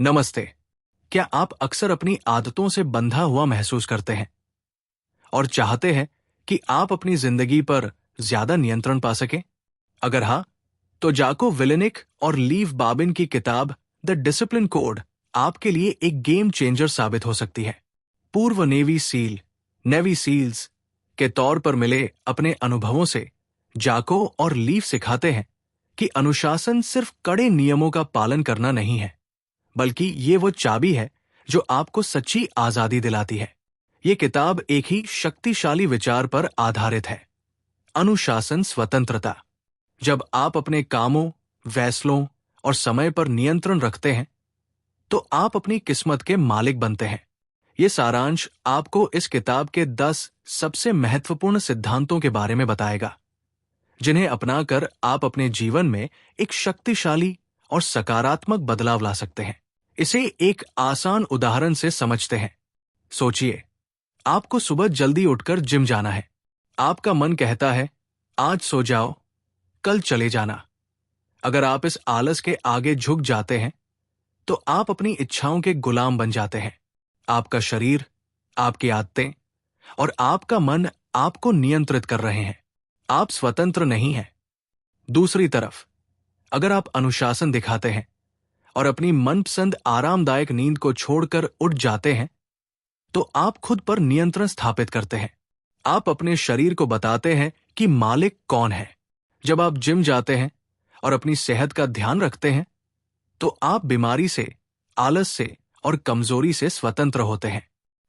नमस्ते। क्या आप अक्सर अपनी आदतों से बंधा हुआ महसूस करते हैं और चाहते हैं कि आप अपनी जिंदगी पर ज्यादा नियंत्रण पा सकें? अगर हाँ, तो जाको विलेनिक और लीव बाबिन की किताब द डिसिप्लिन कोड आपके लिए एक गेम चेंजर साबित हो सकती है। पूर्व नेवी सील्स के तौर पर मिले अपने अनुभवों से जाको और लीव सिखाते हैं कि अनुशासन सिर्फ कड़े नियमों का पालन करना नहीं है, बल्कि ये वो चाबी है जो आपको सच्ची आजादी दिलाती है। ये किताब एक ही शक्तिशाली विचार पर आधारित है: अनुशासन स्वतंत्रता। जब आप अपने कामों, फैसलों और समय पर नियंत्रण रखते हैं, तो आप अपनी किस्मत के मालिक बनते हैं। ये सारांश आपको इस किताब के 10 सबसे महत्वपूर्ण सिद्धांतों के बारे में बताएगा, जिन्हें अपनाकर आप अपने जीवन में एक शक्तिशाली और सकारात्मक बदलाव ला सकते हैं। इसे एक आसान उदाहरण से समझते हैं। सोचिए, आपको सुबह जल्दी उठकर जिम जाना है। आपका मन कहता है, आज सो जाओ, कल चले जाना। अगर आप इस आलस के आगे झुक जाते हैं, तो आप अपनी इच्छाओं के गुलाम बन जाते हैं। आपका शरीर, आपकी आदतें और आपका मन आपको नियंत्रित कर रहे हैं। आप स्वतंत्र नहीं हैं। दूसरी तरफ, अगर आप अनुशासन दिखाते हैं और अपनी मनपसंद आरामदायक नींद को छोड़कर उठ जाते हैं, तो आप खुद पर नियंत्रण स्थापित करते हैं। आप अपने शरीर को बताते हैं कि मालिक कौन है। जब आप जिम जाते हैं और अपनी सेहत का ध्यान रखते हैं, तो आप बीमारी से, आलस से और कमजोरी से स्वतंत्र होते हैं।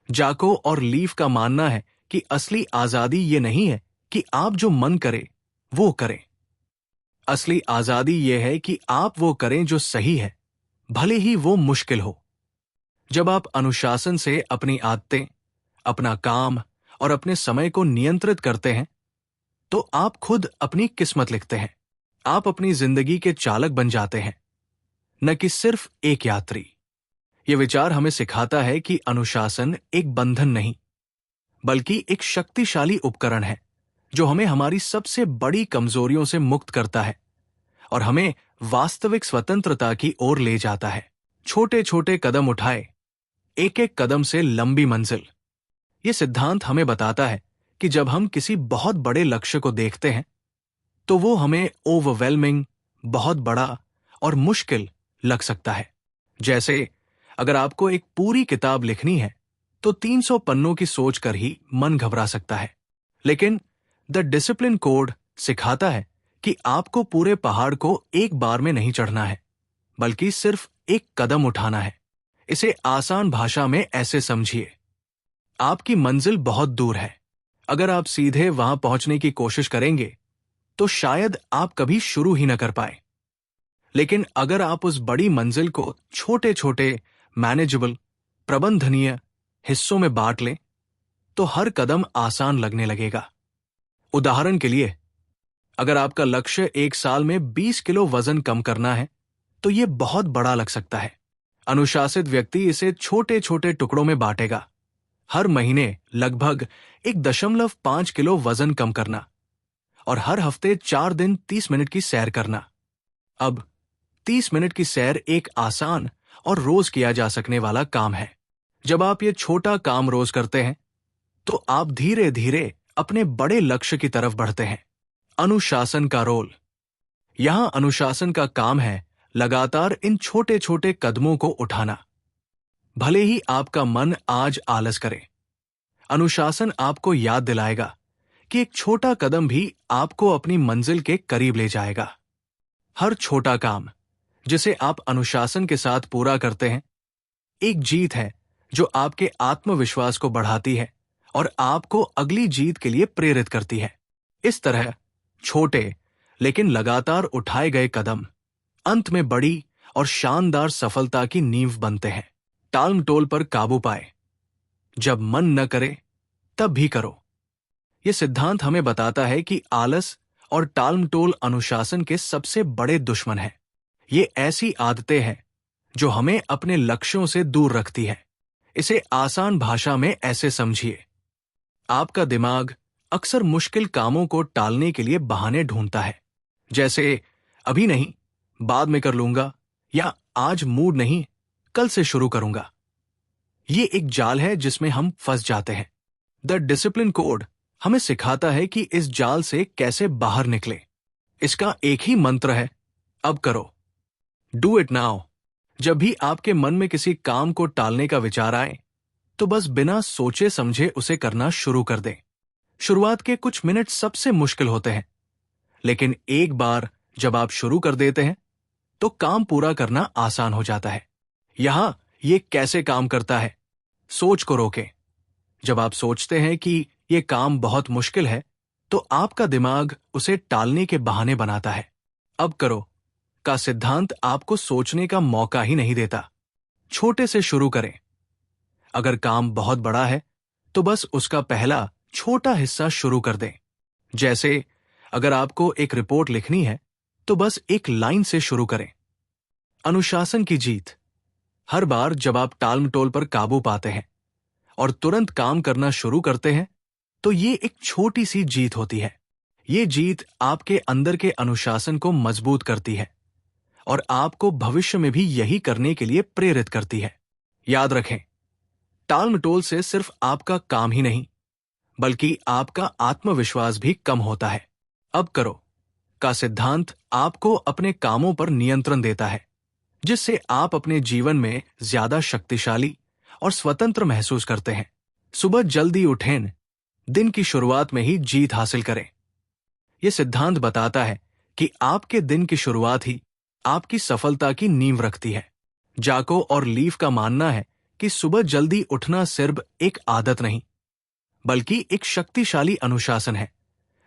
जाको और लीव का मानना है कि असली आजादी ये नहीं है कि आप जो मन करे वो करें। असली आजादी ये है कि आप वो करें जो सही है, भले ही वो मुश्किल हो। जब आप अनुशासन से अपनी आदतें, अपना काम और अपने समय को नियंत्रित करते हैं, तो आप खुद अपनी किस्मत लिखते हैं। आप अपनी जिंदगी के चालक बन जाते हैं, न कि सिर्फ एक यात्री। यह विचार हमें सिखाता है कि अनुशासन एक बंधन नहीं, बल्कि एक शक्तिशाली उपकरण है जो हमें हमारी सबसे बड़ी कमजोरियों से मुक्त करता है और हमें वास्तविक स्वतंत्रता की ओर ले जाता है। छोटे छोटे कदम उठाए, एक एक कदम से लंबी मंजिल। ये सिद्धांत हमें बताता है कि जब हम किसी बहुत बड़े लक्ष्य को देखते हैं, तो वो हमें ओवरवेलमिंग, बहुत बड़ा और मुश्किल लग सकता है। जैसे अगर आपको एक पूरी किताब लिखनी है, तो 300 पन्नों की सोचकर ही मन घबरा सकता है। लेकिन द डिसिप्लिन कोड सिखाता है कि आपको पूरे पहाड़ को एक बार में नहीं चढ़ना है, बल्कि सिर्फ एक कदम उठाना है। इसे आसान भाषा में ऐसे समझिए: आपकी मंजिल बहुत दूर है। अगर आप सीधे वहां पहुंचने की कोशिश करेंगे, तो शायद आप कभी शुरू ही न कर पाए। लेकिन अगर आप उस बड़ी मंजिल को छोटे छोटे, मैनेजेबल, प्रबंधनीय हिस्सों में बांट लें, तो हर कदम आसान लगने लगेगा। उदाहरण के लिए, अगर आपका लक्ष्य 1 साल में 20 किलो वजन कम करना है, तो यह बहुत बड़ा लग सकता है। अनुशासित व्यक्ति इसे छोटे छोटे टुकड़ों में बांटेगा। हर महीने लगभग 1.5 किलो वजन कम करना और हर हफ्ते 4 दिन 30 मिनट की सैर करना। अब 30 मिनट की सैर एक आसान और रोज किया जा सकने वाला काम है। जब आप ये छोटा काम रोज करते हैं, तो आप धीरे धीरे अपने बड़े लक्ष्य की तरफ बढ़ते हैं। अनुशासन का रोल। यहां अनुशासन का काम है लगातार इन छोटे छोटे कदमों को उठाना, भले ही आपका मन आज आलस करे। अनुशासन आपको याद दिलाएगा कि एक छोटा कदम भी आपको अपनी मंजिल के करीब ले जाएगा। हर छोटा काम जिसे आप अनुशासन के साथ पूरा करते हैं, एक जीत है जो आपके आत्मविश्वास को बढ़ाती है और आपको अगली जीत के लिए प्रेरित करती है। इस तरह छोटे लेकिन लगातार उठाए गए कदम अंत में बड़ी और शानदार सफलता की नींव बनते हैं। टालमटोल पर काबू पाए। जब मन न करे, तब भी करो। यह सिद्धांत हमें बताता है कि आलस और टालमटोल अनुशासन के सबसे बड़े दुश्मन हैं। ये ऐसी आदतें हैं जो हमें अपने लक्ष्यों से दूर रखती है। इसे आसान भाषा में ऐसे समझिए: आपका दिमाग अक्सर मुश्किल कामों को टालने के लिए बहाने ढूंढता है, जैसे अभी नहीं, बाद में कर लूंगा, या आज मूड नहीं, कल से शुरू करूंगा। ये एक जाल है जिसमें हम फंस जाते हैं। द डिसिप्लिन कोड हमें सिखाता है कि इस जाल से कैसे बाहर निकले। इसका एक ही मंत्र है, अब करो। Do it now. जब भी आपके मन में किसी काम को टालने का विचार आए, तो बस बिना सोचे समझे उसे करना शुरू कर दें। शुरुआत के कुछ मिनट सबसे मुश्किल होते हैं, लेकिन एक बार जब आप शुरू कर देते हैं, तो काम पूरा करना आसान हो जाता है। यहां ये कैसे काम करता है? सोच को रोकें। जब आप सोचते हैं कि यह काम बहुत मुश्किल है, तो आपका दिमाग उसे टालने के बहाने बनाता है। अब करो का सिद्धांत आपको सोचने का मौका ही नहीं देता। छोटे से शुरू करें। अगर काम बहुत बड़ा है, तो बस उसका पहला छोटा हिस्सा शुरू कर दें। जैसे अगर आपको एक रिपोर्ट लिखनी है, तो बस एक लाइन से शुरू करें। अनुशासन की जीत। हर बार जब आप टाल-मटोल पर काबू पाते हैं और तुरंत काम करना शुरू करते हैं, तो ये एक छोटी सी जीत होती है। ये जीत आपके अंदर के अनुशासन को मजबूत करती है और आपको भविष्य में भी यही करने के लिए प्रेरित करती है। याद रखें, टाल-मटोल से सिर्फ आपका काम ही नहीं, बल्कि आपका आत्मविश्वास भी कम होता है। अब करो का सिद्धांत आपको अपने कामों पर नियंत्रण देता है, जिससे आप अपने जीवन में ज्यादा शक्तिशाली और स्वतंत्र महसूस करते हैं। सुबह जल्दी उठें, दिन की शुरुआत में ही जीत हासिल करें। यह सिद्धांत बताता है कि आपके दिन की शुरुआत ही आपकी सफलता की नींव रखती है। जाको और लीफ का मानना है कि सुबह जल्दी उठना सिर्फ एक आदत नहीं, बल्कि एक शक्तिशाली अनुशासन है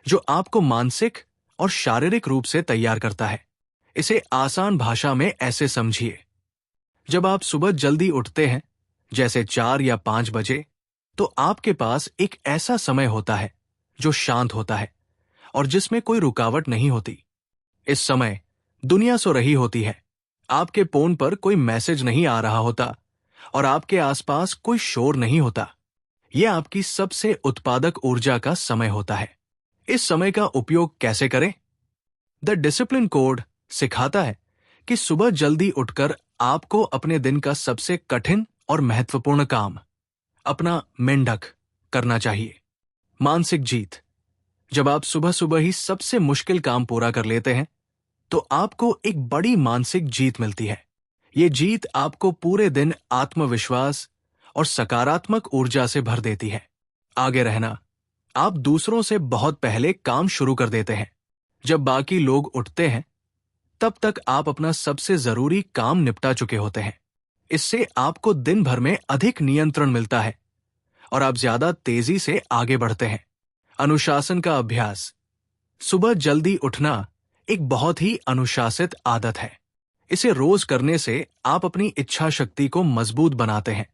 जो आपको मानसिक और शारीरिक रूप से तैयार करता है। इसे आसान भाषा में ऐसे समझिए। जब आप सुबह जल्दी उठते हैं, जैसे 4 या 5 बजे, तो आपके पास एक ऐसा समय होता है जो शांत होता है और जिसमें कोई रुकावट नहीं होती। इस समय दुनिया सो रही होती है, आपके फोन पर कोई मैसेज नहीं आ रहा होता और आपके आसपास कोई शोर नहीं होता। यह आपकी सबसे उत्पादक ऊर्जा का समय होता है। इस समय का उपयोग कैसे करें? द डिसिप्लिन कोड सिखाता है कि सुबह जल्दी उठकर आपको अपने दिन का सबसे कठिन और महत्वपूर्ण काम, अपना मेंढक, करना चाहिए। मानसिक जीत। जब आप सुबह सुबह ही सबसे मुश्किल काम पूरा कर लेते हैं, तो आपको एक बड़ी मानसिक जीत मिलती है। ये जीत आपको पूरे दिन आत्मविश्वास और सकारात्मक ऊर्जा से भर देती है। आगे रहना। आप दूसरों से बहुत पहले काम शुरू कर देते हैं। जब बाकी लोग उठते हैं, तब तक आप अपना सबसे जरूरी काम निपटा चुके होते हैं। इससे आपको दिन भर में अधिक नियंत्रण मिलता है और आप ज्यादा तेजी से आगे बढ़ते हैं। अनुशासन का अभ्यास। सुबह जल्दी उठना एक बहुत ही अनुशासित आदत है। इसे रोज करने से आप अपनी इच्छा शक्ति को मजबूत बनाते हैं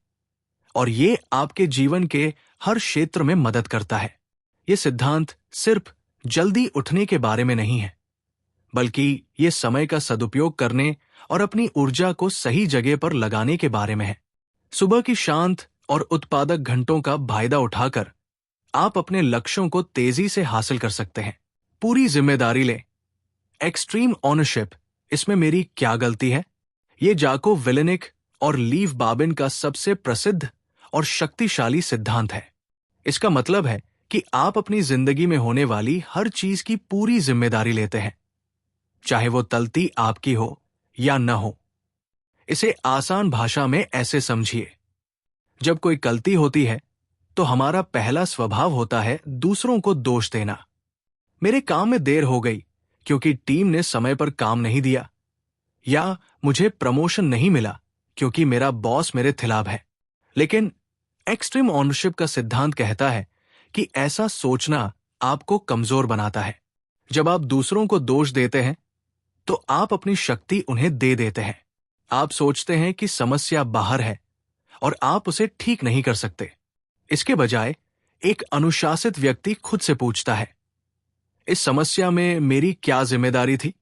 और ये आपके जीवन के हर क्षेत्र में मदद करता है। ये सिद्धांत सिर्फ जल्दी उठने के बारे में नहीं है, बल्कि ये समय का सदुपयोग करने और अपनी ऊर्जा को सही जगह पर लगाने के बारे में है। सुबह की शांत और उत्पादक घंटों का फायदा उठाकर आप अपने लक्ष्यों को तेजी से हासिल कर सकते हैं। पूरी जिम्मेदारी लें। एक्सट्रीम ऑनरशिप, इसमें मेरी क्या गलती है? ये जाको विलेनिक और लीव बाबिन का सबसे प्रसिद्ध और शक्तिशाली सिद्धांत है। इसका मतलब है कि आप अपनी जिंदगी में होने वाली हर चीज की पूरी जिम्मेदारी लेते हैं, चाहे वो तलती आपकी हो या न हो। इसे आसान भाषा में ऐसे समझिए। जब कोई गलती होती है, तो हमारा पहला स्वभाव होता है दूसरों को दोष देना। मेरे काम में देर हो गई क्योंकि टीम ने समय पर काम नहीं दिया, या मुझे प्रमोशन नहीं मिला क्योंकि मेरा बॉस मेरे खिलाफ है। लेकिन एक्सट्रीम ओनरशिप का सिद्धांत कहता है कि ऐसा सोचना आपको कमजोर बनाता है। जब आप दूसरों को दोष देते हैं, तो आप अपनी शक्ति उन्हें दे देते हैं। आप सोचते हैं कि समस्या बाहर है और आप उसे ठीक नहीं कर सकते। इसके बजाय एक अनुशासित व्यक्ति खुद से पूछता है, इस समस्या में मेरी क्या जिम्मेदारी थी?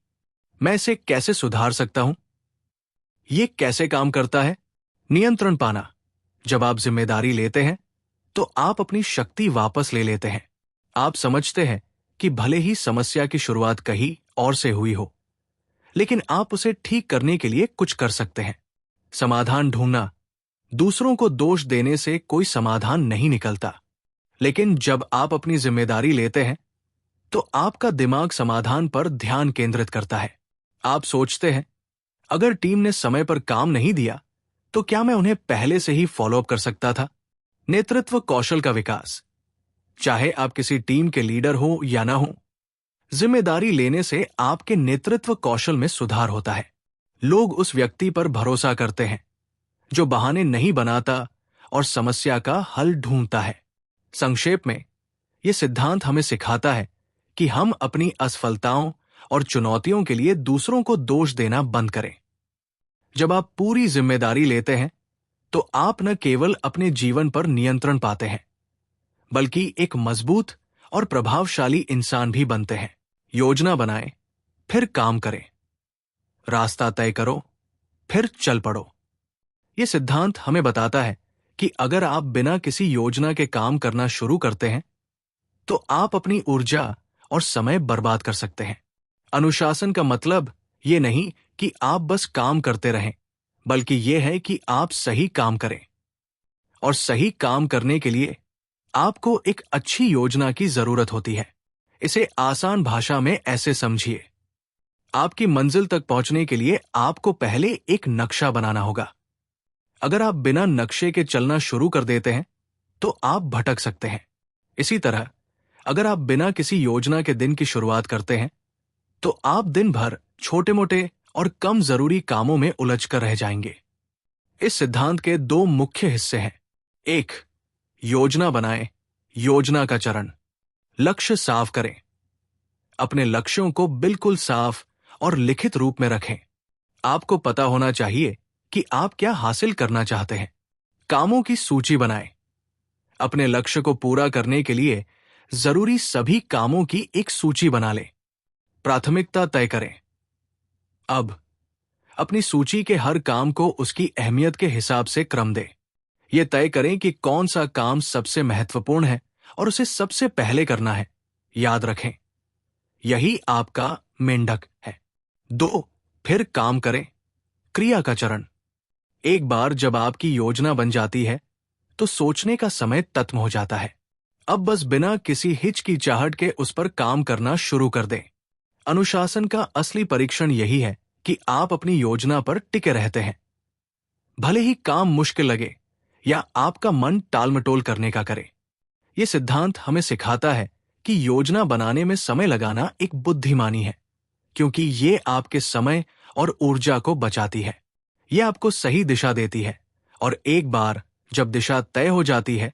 मैं इसे कैसे सुधार सकता हूं? यह कैसे काम करता है? नियंत्रण पाना। जब आप जिम्मेदारी लेते हैं, तो आप अपनी शक्ति वापस ले लेते हैं। आप समझते हैं कि भले ही समस्या की शुरुआत कहीं और से हुई हो, लेकिन आप उसे ठीक करने के लिए कुछ कर सकते हैं। समाधान ढूंढना, दूसरों को दोष देने से कोई समाधान नहीं निकलता। लेकिन जब आप अपनी जिम्मेदारी लेते हैं तो आपका दिमाग समाधान पर ध्यान केंद्रित करता है। आप सोचते हैं, अगर टीम ने समय पर काम नहीं दिया तो क्या मैं उन्हें पहले से ही फॉलोअप कर सकता था। नेतृत्व कौशल का विकास, चाहे आप किसी टीम के लीडर हो या ना हो, जिम्मेदारी लेने से आपके नेतृत्व कौशल में सुधार होता है। लोग उस व्यक्ति पर भरोसा करते हैं जो बहाने नहीं बनाता और समस्या का हल ढूंढता है। संक्षेप में, यह सिद्धांत हमें सिखाता है कि हम अपनी असफलताओं और चुनौतियों के लिए दूसरों को दोष देना बंद करें। जब आप पूरी जिम्मेदारी लेते हैं तो आप न केवल अपने जीवन पर नियंत्रण पाते हैं, बल्कि एक मजबूत और प्रभावशाली इंसान भी बनते हैं। योजना बनाएं, फिर काम करें। रास्ता तय करो, फिर चल पड़ो। यह सिद्धांत हमें बताता है कि अगर आप बिना किसी योजना के काम करना शुरू करते हैं तो आप अपनी ऊर्जा और समय बर्बाद कर सकते हैं। अनुशासन का मतलब ये नहीं कि आप बस काम करते रहें, बल्कि यह है कि आप सही काम करें। और सही काम करने के लिए आपको एक अच्छी योजना की जरूरत होती है। इसे आसान भाषा में ऐसे समझिए, आपकी मंजिल तक पहुंचने के लिए आपको पहले एक नक्शा बनाना होगा। अगर आप बिना नक्शे के चलना शुरू कर देते हैं तो आप भटक सकते हैं। इसी तरह अगर आप बिना किसी योजना के दिन की शुरुआत करते हैं तो आप दिन भर छोटे मोटे और कम जरूरी कामों में उलझ कर रह जाएंगे। इस सिद्धांत के दो मुख्य हिस्से हैं। एक, योजना बनाएं। योजना का चरण, लक्ष्य साफ करें। अपने लक्ष्यों को बिल्कुल साफ और लिखित रूप में रखें। आपको पता होना चाहिए कि आप क्या हासिल करना चाहते हैं। कामों की सूची बनाएं। अपने लक्ष्य को पूरा करने के लिए जरूरी सभी कामों की एक सूची बना लें। प्राथमिकता तय करें। अब अपनी सूची के हर काम को उसकी अहमियत के हिसाब से क्रम दें। यह तय करें कि कौन सा काम सबसे महत्वपूर्ण है और उसे सबसे पहले करना है। याद रखें, यही आपका मेंढक है। 2, फिर काम करें। क्रिया का चरण, एक बार जब आपकी योजना बन जाती है तो सोचने का समय खत्म हो जाता है। अब बस बिना किसी हिचकिचाहट के उस पर काम करना शुरू कर दें। अनुशासन का असली परीक्षण यही है कि आप अपनी योजना पर टिके रहते हैं, भले ही काम मुश्किल लगे या आपका मन टालमटोल करने का करे। यह सिद्धांत हमें सिखाता है कि योजना बनाने में समय लगाना एक बुद्धिमानी है, क्योंकि ये आपके समय और ऊर्जा को बचाती है। यह आपको सही दिशा देती है, और एक बार जब दिशा तय हो जाती है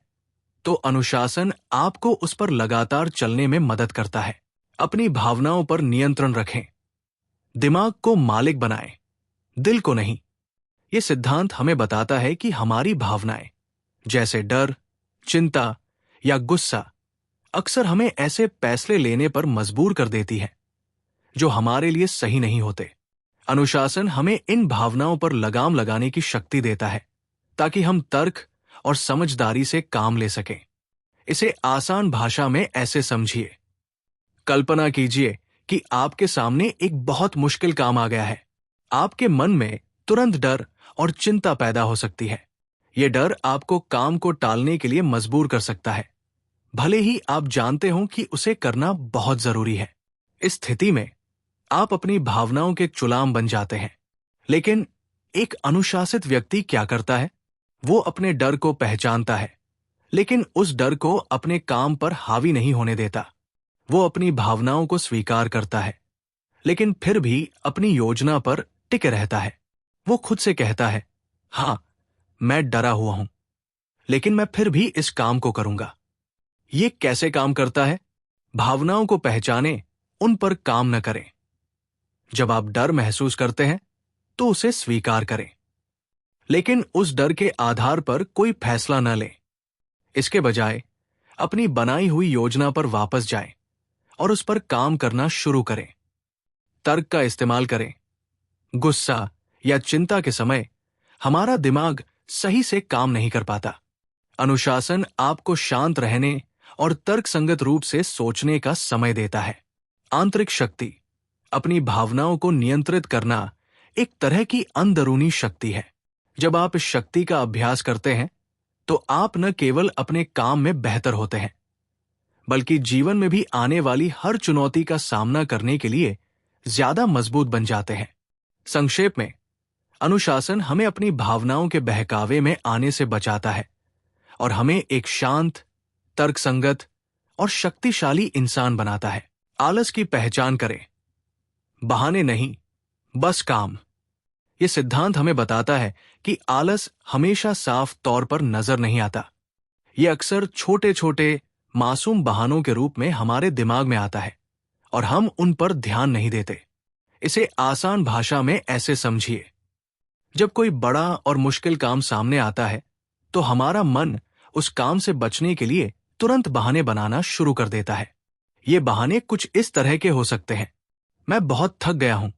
तो अनुशासन आपको उस पर लगातार चलने में मदद करता है। अपनी भावनाओं पर नियंत्रण रखें। दिमाग को मालिक बनाएं, दिल को नहीं। यह सिद्धांत हमें बताता है कि हमारी भावनाएं, जैसे डर, चिंता या गुस्सा, अक्सर हमें ऐसे फैसले लेने पर मजबूर कर देती है जो हमारे लिए सही नहीं होते। अनुशासन हमें इन भावनाओं पर लगाम लगाने की शक्ति देता है ताकि हम तर्क और समझदारी से काम ले सकें। इसे आसान भाषा में ऐसे समझिए, कल्पना कीजिए कि आपके सामने एक बहुत मुश्किल काम आ गया है। आपके मन में तुरंत डर और चिंता पैदा हो सकती है। यह डर आपको काम को टालने के लिए मजबूर कर सकता है, भले ही आप जानते हो कि उसे करना बहुत जरूरी है। इस स्थिति में आप अपनी भावनाओं के गुलाम बन जाते हैं। लेकिन एक अनुशासित व्यक्ति क्या करता है? वो अपने डर को पहचानता है, लेकिन उस डर को अपने काम पर हावी नहीं होने देता। वो अपनी भावनाओं को स्वीकार करता है, लेकिन फिर भी अपनी योजना पर टिके रहता है। वो खुद से कहता है, हाँ, मैं डरा हुआ हूं, लेकिन मैं फिर भी इस काम को करूंगा। ये कैसे काम करता है? भावनाओं को पहचाने, उन पर काम न करें। जब आप डर महसूस करते हैं तो उसे स्वीकार करें, लेकिन उस डर के आधार पर कोई फैसला न लें। इसके बजाय अपनी बनाई हुई योजना पर वापस जाएं और उस पर काम करना शुरू करें। तर्क का इस्तेमाल करें। गुस्सा या चिंता के समय हमारा दिमाग सही से काम नहीं कर पाता। अनुशासन आपको शांत रहने और तर्कसंगत रूप से सोचने का समय देता है। आंतरिक शक्ति, अपनी भावनाओं को नियंत्रित करना एक तरह की अंदरूनी शक्ति है जब आप इस शक्ति का अभ्यास करते हैं तो आप न केवल अपने काम में बेहतर होते हैं, बल्कि जीवन में भी आने वाली हर चुनौती का सामना करने के लिए ज्यादा मजबूत बन जाते हैं। संक्षेप में, अनुशासन हमें अपनी भावनाओं के बहकावे में आने से बचाता है और हमें एक शांत, तर्कसंगत और शक्तिशाली इंसान बनाता है। आलस की पहचान करें, बहाने नहीं, बस काम। ये सिद्धांत हमें बताता है कि आलस हमेशा साफ तौर पर नजर नहीं आता। ये अक्सर छोटे छोटे मासूम बहानों के रूप में हमारे दिमाग में आता है और हम उन पर ध्यान नहीं देते। इसे आसान भाषा में ऐसे समझिए, जब कोई बड़ा और मुश्किल काम सामने आता है तो हमारा मन उस काम से बचने के लिए तुरंत बहाने बनाना शुरू कर देता है। ये बहाने कुछ इस तरह के हो सकते हैं: मैं बहुत थक गया हूं,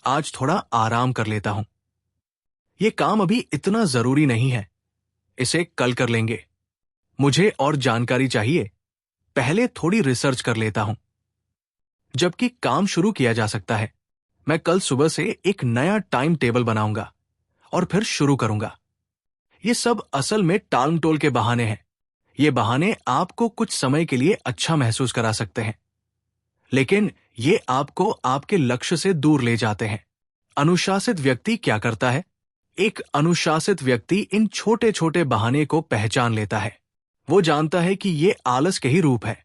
आज थोड़ा आराम कर लेता हूं। ये काम अभी इतना जरूरी नहीं है, इसे कल कर लेंगे। मुझे और जानकारी चाहिए, पहले थोड़ी रिसर्च कर लेता हूं। जबकि काम शुरू किया जा सकता है, मैं कल सुबह से एक नया टाइम टेबल बनाऊंगा और फिर शुरू करूंगा। ये सब असल में टालमटोल के बहाने हैं। ये बहाने आपको कुछ समय के लिए अच्छा महसूस करा सकते हैं, लेकिन ये आपको आपके लक्ष्य से दूर ले जाते हैं। अनुशासित व्यक्ति क्या करता है? एक अनुशासित व्यक्ति इन छोटे छोटे बहाने को पहचान लेता है। वो जानता है कि ये आलस के ही रूप है।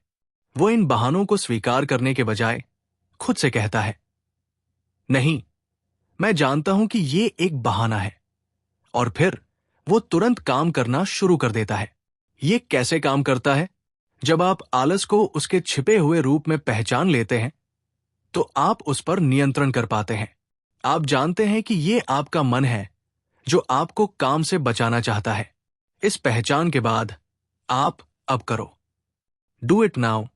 वो इन बहानों को स्वीकार करने के बजाय खुद से कहता है, नहीं, मैं जानता हूं कि ये एक बहाना है, और फिर वो तुरंत काम करना शुरू कर देता है। ये कैसे काम करता है? जब आप आलस को उसके छिपे हुए रूप में पहचान लेते हैं तो आप उस पर नियंत्रण कर पाते हैं। आप जानते हैं कि ये आपका मन है जो आपको काम से बचाना चाहता है। इस पहचान के बाद आप अब करो, डू इट नाउ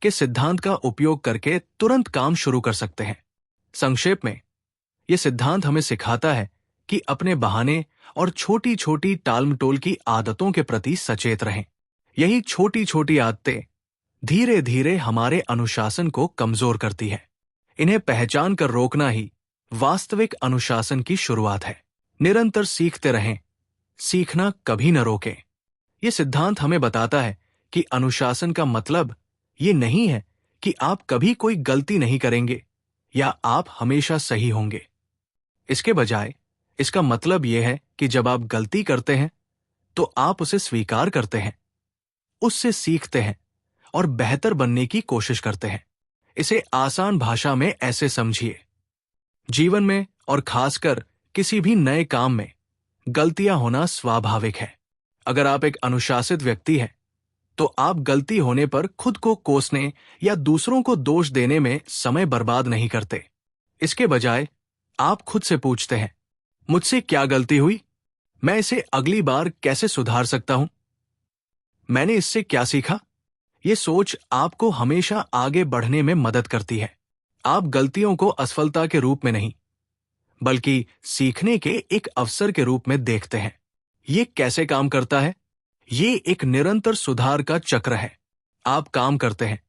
के सिद्धांत का उपयोग करके तुरंत काम शुरू कर सकते हैं। संक्षेप में, यह सिद्धांत हमें सिखाता है कि अपने बहाने और छोटी छोटी टालमटोल की आदतों के प्रति सचेत रहें। यही छोटी छोटी आदतें धीरे धीरे हमारे अनुशासन को कमजोर करती है। इन्हें पहचान कर रोकना ही वास्तविक अनुशासन की शुरुआत है। निरंतर सीखते रहें, सीखना कभी न रोकें। यह सिद्धांत हमें बताता है कि अनुशासन का मतलब ये नहीं है कि आप कभी कोई गलती नहीं करेंगे या आप हमेशा सही होंगे। इसके बजाय इसका मतलब यह है कि जब आप गलती करते हैं तो आप उसे स्वीकार करते हैं, उससे सीखते हैं और बेहतर बनने की कोशिश करते हैं। इसे आसान भाषा में ऐसे समझिए, जीवन में और खासकर किसी भी नए काम में गलतियां होना स्वाभाविक है। अगर आप एक अनुशासित व्यक्ति हैं तो आप गलती होने पर खुद को कोसने या दूसरों को दोष देने में समय बर्बाद नहीं करते। इसके बजाय आप खुद से पूछते हैं, मुझसे क्या गलती हुई? मैं इसे अगली बार कैसे सुधार सकता हूं? मैंने इससे क्या सीखा? ये सोच आपको हमेशा आगे बढ़ने में मदद करती है। आप गलतियों को असफलता के रूप में नहीं, बल्कि सीखने के एक अवसर के रूप में देखते हैं। ये कैसे काम करता है? ये एक निरंतर सुधार का चक्र है। आप काम करते हैं,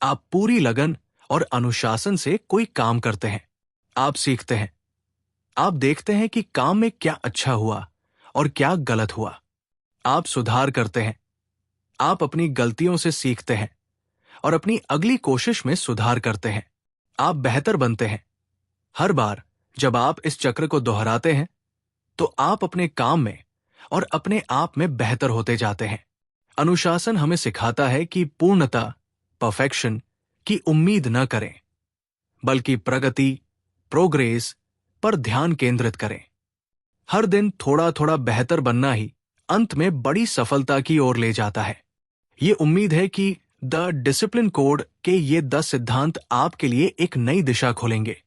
आप पूरी लगन और अनुशासन से कोई काम करते हैं, आप सीखते हैं, आप देखते हैं कि काम में क्या अच्छा हुआ और क्या गलत हुआ। आप सुधार करते हैं, आप अपनी गलतियों से सीखते हैं और अपनी अगली कोशिश में सुधार करते हैं। आप बेहतर बनते हैं। हर बार जब आप इस चक्र को दोहराते हैं तो आप अपने काम में और अपने आप में बेहतर होते जाते हैं। अनुशासन हमें सिखाता है कि पूर्णता, परफेक्शन की उम्मीद न करें, बल्कि प्रगति, प्रोग्रेस पर ध्यान केंद्रित करें। हर दिन थोड़ा थोड़ा बेहतर बनना ही अंत में बड़ी सफलता की ओर ले जाता है। ये उम्मीद है कि द डिसिप्लिन कोड के ये 10 सिद्धांत आपके लिए एक नई दिशा खोलेंगे।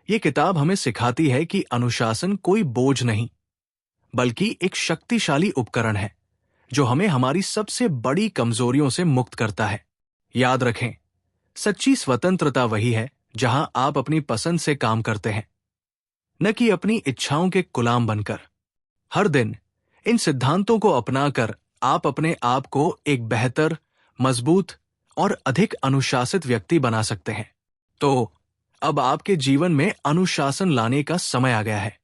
ये किताब हमें सिखाती है कि अनुशासन कोई बोझ नहीं, बल्कि एक शक्तिशाली उपकरण है जो हमें हमारी सबसे बड़ी कमजोरियों से मुक्त करता है। याद रखें, सच्ची स्वतंत्रता वही है जहां आप अपनी पसंद से काम करते हैं, न कि अपनी इच्छाओं के गुलाम बनकर। हर दिन इन सिद्धांतों को अपनाकर आप अपने आप को एक बेहतर, मजबूत और अधिक अनुशासित व्यक्ति बना सकते हैं। तो अब आपके जीवन में अनुशासन लाने का समय आ गया है।